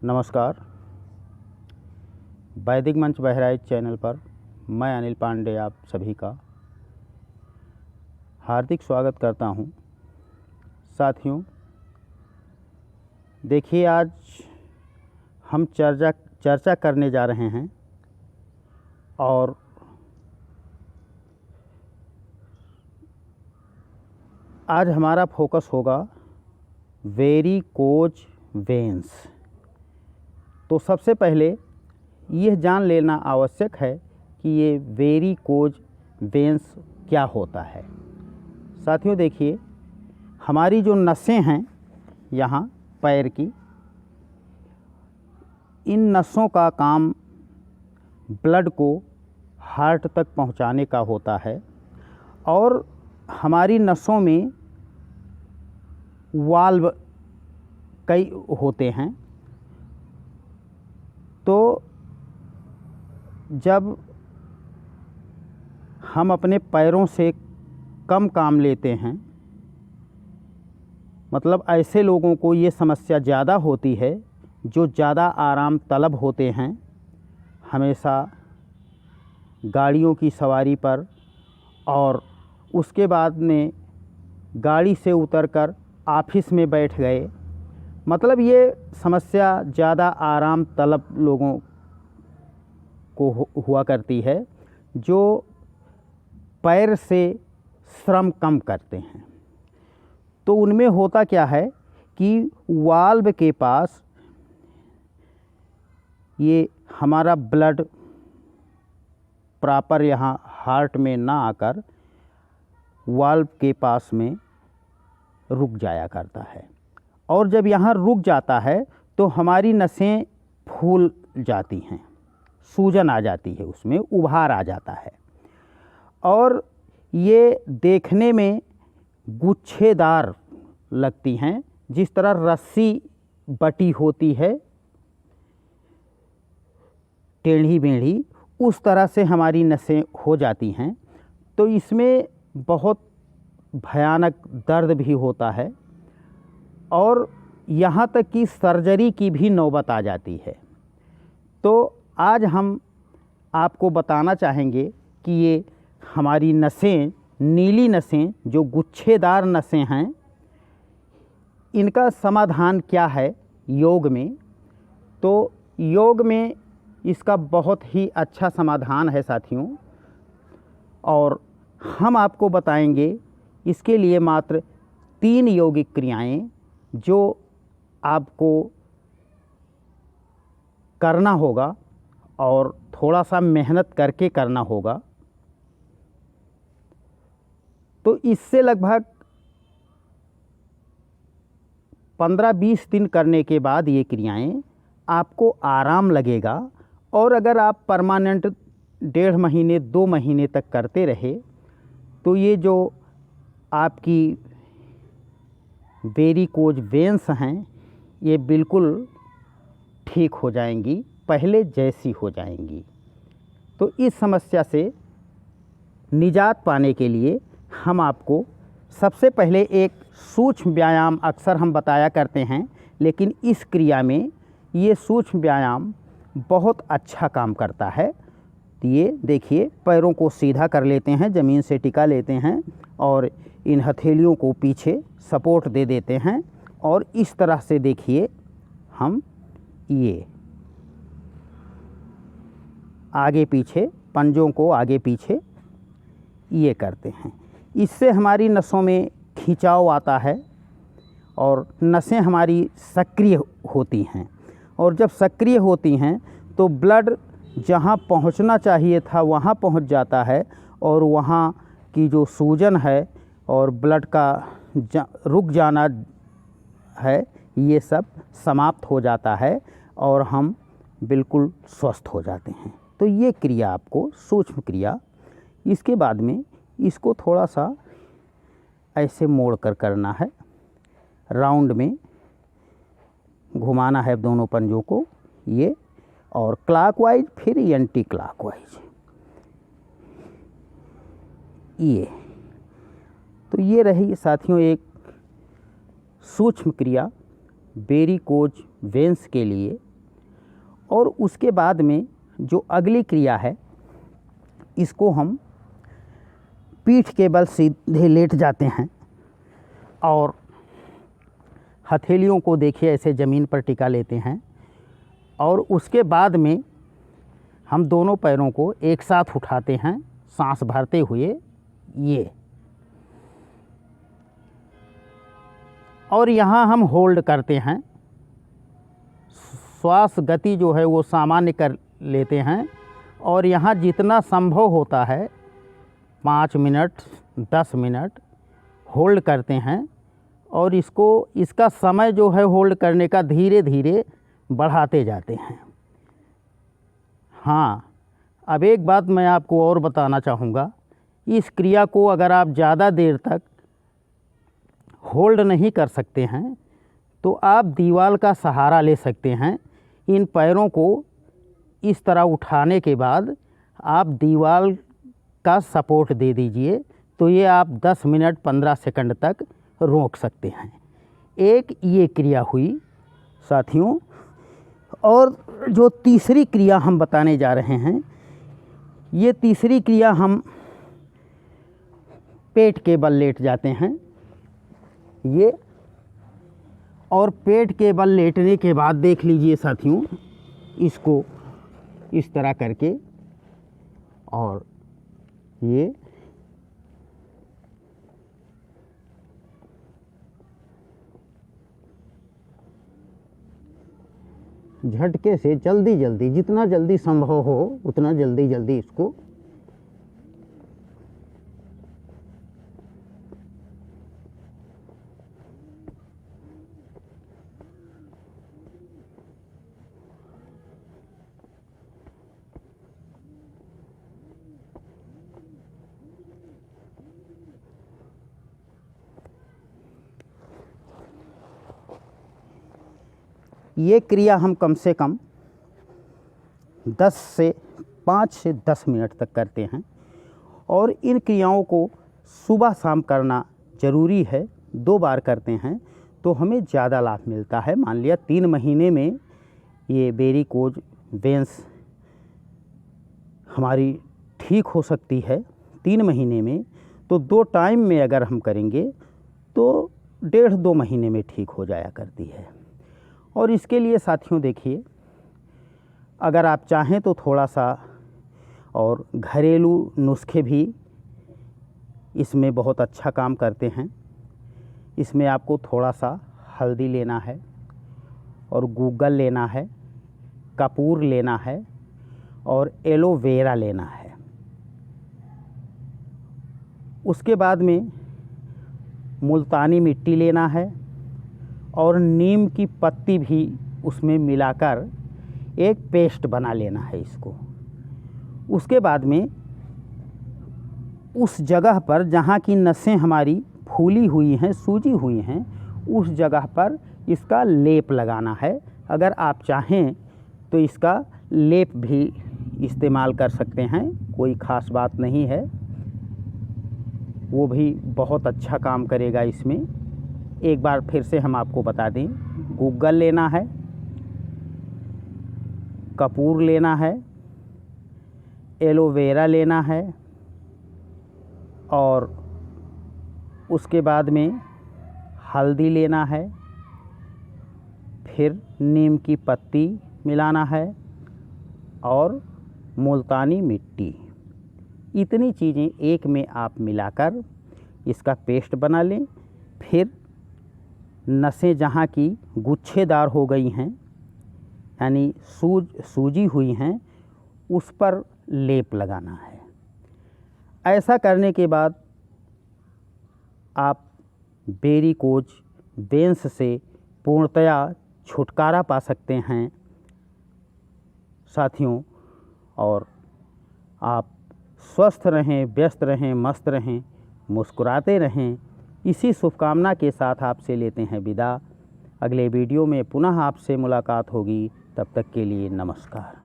नमस्कार। वैदिक मंच बहराइच चैनल पर मैं अनिल पांडे आप सभी का हार्दिक स्वागत करता हूं। साथियों, देखिए, आज हम चर्चा करने जा रहे हैं और आज हमारा फोकस होगा वेरिकोज वेन्स। तो सबसे पहले यह जान लेना आवश्यक है कि ये वेरिकोज वेन्स क्या होता है। साथियों, देखिए, हमारी जो नसें हैं यहाँ पैर की, इन नसों का काम ब्लड को हार्ट तक पहुँचाने का होता है और हमारी नसों में वाल्व कई होते हैं। तो जब हम अपने पैरों से कम काम लेते हैं, मतलब ऐसे लोगों को ये समस्या ज़्यादा होती है जो ज़्यादा आराम तलब होते हैं, हमेशा गाड़ियों की सवारी पर और उसके बाद में गाड़ी से उतरकर ऑफिस में बैठ गए, मतलब ये समस्या ज़्यादा आराम तलब लोगों को हुआ करती है जो पैर से श्रम कम करते हैं। तो उनमें होता क्या है कि वाल्व के पास ये हमारा ब्लड प्रॉपर यहाँ हार्ट में ना आकर वाल्व के पास में रुक जाया करता है और जब यहाँ रुक जाता है तो हमारी नसें फूल जाती हैं, सूजन आ जाती है, उसमें उभार आ जाता है और ये देखने में गुच्छेदार लगती हैं, जिस तरह रस्सी बटी होती है टेढ़ी मेढ़ी, उस तरह से हमारी नसें हो जाती हैं। तो इसमें बहुत भयानक दर्द भी होता है और यहाँ तक कि सर्जरी की भी नौबत आ जाती है। तो आज हम आपको बताना चाहेंगे कि ये हमारी नसें, नीली नसें जो गुच्छेदार नसें हैं, इनका समाधान क्या है योग में। तो योग में इसका बहुत ही अच्छा समाधान है साथियों, और हम आपको बताएंगे इसके लिए मात्र 3 यौगिक क्रियाएं जो आपको करना होगा और थोड़ा सा मेहनत करके करना होगा। तो इससे लगभग 15-20 दिन करने के बाद ये क्रियाएं आपको आराम लगेगा और अगर आप परमानेंट 1.5 महीने 2 महीने तक करते रहे तो ये जो आपकी वेरिकोज वेन्स हैं ये बिल्कुल ठीक हो जाएंगी, पहले जैसी हो जाएंगी। तो इस समस्या से निजात पाने के लिए हम आपको सबसे पहले एक सूक्ष्म व्यायाम अक्सर हम बताया करते हैं, लेकिन इस क्रिया में ये सूक्ष्म व्यायाम बहुत अच्छा काम करता है। तो ये देखिए, पैरों को सीधा कर लेते हैं, ज़मीन से टिका लेते हैं और इन हथेलियों को पीछे सपोर्ट दे देते हैं और इस तरह से देखिए हम ये आगे पीछे पंजों को आगे पीछे ये करते हैं। इससे हमारी नसों में खिंचाव आता है और नसें हमारी सक्रिय होती हैं और जब सक्रिय होती हैं तो ब्लड जहाँ पहुँचना चाहिए था वहाँ पहुँच जाता है और वहाँ की जो सूजन है और ब्लड का रुक जाना है, ये सब समाप्त हो जाता है और हम बिल्कुल स्वस्थ हो जाते हैं। तो ये क्रिया आपको सूक्ष्म क्रिया, इसके बाद में इसको थोड़ा सा ऐसे मोड़ कर करना है, राउंड में घुमाना है दोनों पंजों को, ये, और क्लॉकवाइज फिर एंटी क्लॉकवाइज, ये। तो ये रही साथियों एक सूक्ष्म क्रिया वेरिकोज वेन्स के लिए और उसके बाद में जो अगली क्रिया है, इसको हम पीठ के बल सीधे लेट जाते हैं और हथेलियों को देखिए ऐसे ज़मीन पर टिका लेते हैं और उसके बाद में हम दोनों पैरों को एक साथ उठाते हैं सांस भरते हुए ये, और यहाँ हम होल्ड करते हैं। श्वास गति जो है वो सामान्य कर लेते हैं और यहाँ जितना संभव होता है 5 मिनट 10 मिनट होल्ड करते हैं और इसका समय जो है होल्ड करने का धीरे धीरे बढ़ाते जाते हैं। हाँ, अब एक बात मैं आपको और बताना चाहूँगा, इस क्रिया को अगर आप ज़्यादा देर तक होल्ड नहीं कर सकते हैं तो आप दीवार का सहारा ले सकते हैं। इन पैरों को इस तरह उठाने के बाद आप दीवार का सपोर्ट दे दीजिए, तो ये आप 10 मिनट 15 सेकंड तक रोक सकते हैं। एक ये क्रिया हुई साथियों। और जो तीसरी क्रिया हम बताने जा रहे हैं, ये तीसरी क्रिया हम पेट के बल लेट जाते हैं ये, और पेट के बल लेटने के बाद देख लीजिए साथियों, इसको इस तरह करके और ये झटके से जल्दी जल्दी, जितना जल्दी संभव हो उतना जल्दी जल्दी इसको ये क्रिया हम कम से कम 5 से 10 मिनट तक करते हैं और इन क्रियाओं को सुबह शाम करना ज़रूरी है। 2 बार करते हैं तो हमें ज़्यादा लाभ मिलता है। मान लिया 3 महीने में ये वेरिकोज वेंस हमारी ठीक हो सकती है 3 महीने में, तो 2 टाइम में अगर हम करेंगे तो 1.5-2 महीने में ठीक हो जाया करती है। और इसके लिए साथियों देखिए, अगर आप चाहें तो थोड़ा सा और घरेलू नुस्खे भी इसमें बहुत अच्छा काम करते हैं। इसमें आपको थोड़ा सा हल्दी लेना है और गूगल लेना है, कपूर लेना है और एलोवेरा लेना है। उसके बाद में मुल्तानी मिट्टी लेना है और नीम की पत्ती भी उसमें मिलाकर एक पेस्ट बना लेना है इसको। उसके बाद में उस जगह पर जहाँ की नसें हमारी फूली हुई हैं, सूजी हुई हैं, उस जगह पर इसका लेप लगाना है। अगर आप चाहें तो इसका लेप भी इस्तेमाल कर सकते हैं, कोई ख़ास बात नहीं है, वो भी बहुत अच्छा काम करेगा इसमें। एक बार फिर से हम आपको बता दें, गूगल लेना है, कपूर लेना है, एलोवेरा लेना है और उसके बाद में हल्दी लेना है, फिर नीम की पत्ती मिलाना है और मुल्तानी मिट्टी। इतनी चीज़ें एक में आप मिलाकर इसका पेस्ट बना लें। फिर नसें जहाँ की गुच्छेदार हो गई हैं, यानी सूजी हुई हैं, उस पर लेप लगाना है। ऐसा करने के बाद आप वेरिकोज वेंस से पूर्णतया छुटकारा पा सकते हैं साथियों। और आप स्वस्थ रहें, व्यस्त रहें, मस्त रहें, मुस्कुराते रहें। इसी शुभकामना के साथ आपसे लेते हैं विदा। अगले वीडियो में पुनः आपसे मुलाकात होगी। तब तक के लिए नमस्कार।